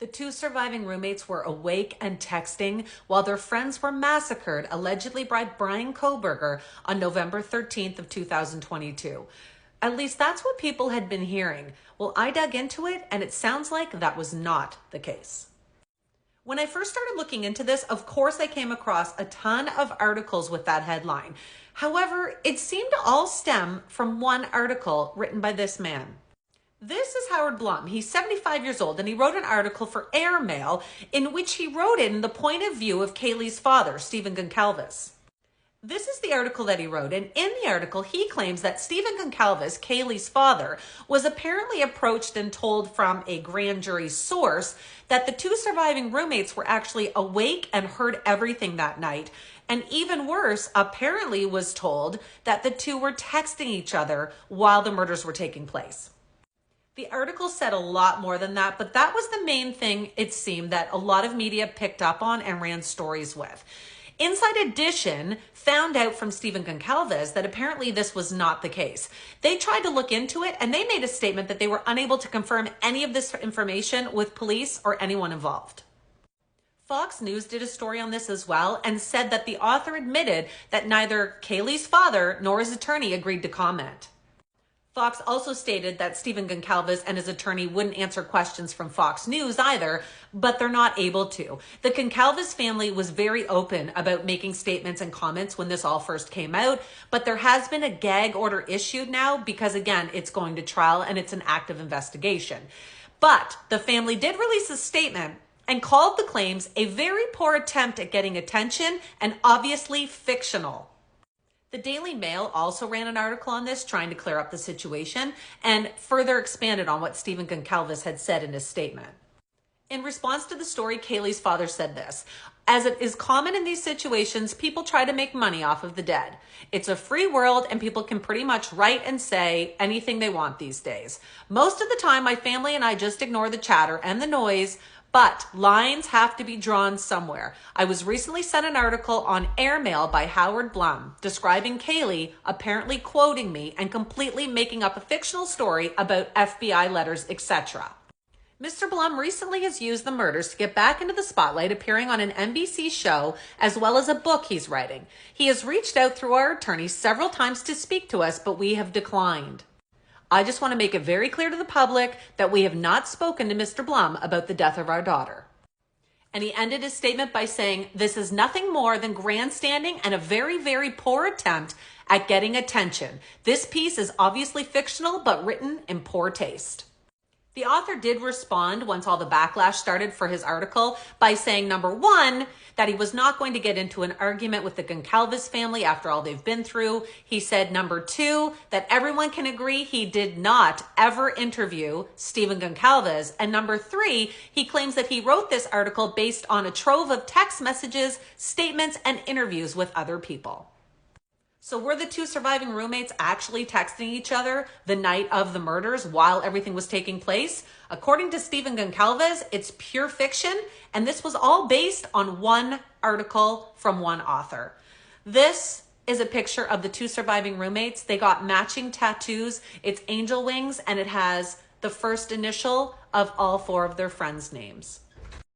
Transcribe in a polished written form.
The two surviving roommates were awake and texting while their friends were massacred, allegedly by Bryan Kohberger on November 13th of 2022. At least that's what people had been hearing. Well, I dug into it and it sounds like that was not the case. When I first started looking into this, of course, I came across a ton of articles with that headline. However, it seemed to all stem from one article written by this man. This is Howard Blum. He's 75 years old, and he wrote an article for Airmail in which he wrote in the point of view of Kaylee's father, Stephen Goncalves. This is the article that he wrote, and in the article, he claims that Stephen Goncalves, Kaylee's father, was apparently approached and told from a grand jury source that the two surviving roommates were actually awake and heard everything that night, and even worse, apparently was told that the two were texting each other while the murders were taking place. The article said a lot more than that, but that was the main thing, it seemed, that a lot of media picked up on and ran stories with. Inside Edition found out from Stephen Goncalves that apparently this was not the case. They tried to look into it and they made a statement that they were unable to confirm any of this information with police or anyone involved. Fox News did a story on this as well and said that the author admitted that neither Kaylee's father nor his attorney agreed to comment. Fox also stated that Stephen Goncalves and his attorney wouldn't answer questions from Fox News either, but they're not able to. The Goncalves family was very open about making statements and comments when this all first came out, but there has been a gag order issued now because, again, it's going to trial and it's an active investigation. But the family did release a statement and called the claims a very poor attempt at getting attention and obviously fictional. The Daily Mail also ran an article on this trying to clear up the situation and further expanded on what Stephen Goncalves had said in his statement. In response to the story, Kaylee's father said this: "As it is common in these situations, people try to make money off of the dead. It's a free world and people can pretty much write and say anything they want these days. Most of the time, my family and I just ignore the chatter and the noise, but lines have to be drawn somewhere. I was recently sent an article on Airmail by Howard Blum describing Kaylee, apparently quoting me and completely making up a fictional story about FBI letters, etc." Mr. Blum recently has used the murders to get back into the spotlight, appearing on an NBC show as well as a book he's writing. He has reached out through our attorney several times to speak to us, but we have declined. I just want to make it very clear to the public that we have not spoken to Mr. Blum about the death of our daughter. And he ended his statement by saying, "This is nothing more than grandstanding and a very, very poor attempt at getting attention. This piece is obviously fictional, but written in poor taste." The author did respond once all the backlash started for his article by saying, number one, that he was not going to get into an argument with the Goncalves family after all they've been through. He said, number two, that everyone can agree he did not ever interview Stephen Goncalves. And number three, he claims that he wrote this article based on a trove of text messages, statements, and interviews with other people. So were the two surviving roommates actually texting each other the night of the murders while everything was taking place? According to Stephen Goncalves, it's pure fiction, and this was all based on one article from one author. This is a picture of the two surviving roommates. They got matching tattoos. It's angel wings, and it has the first initial of all four of their friends' names.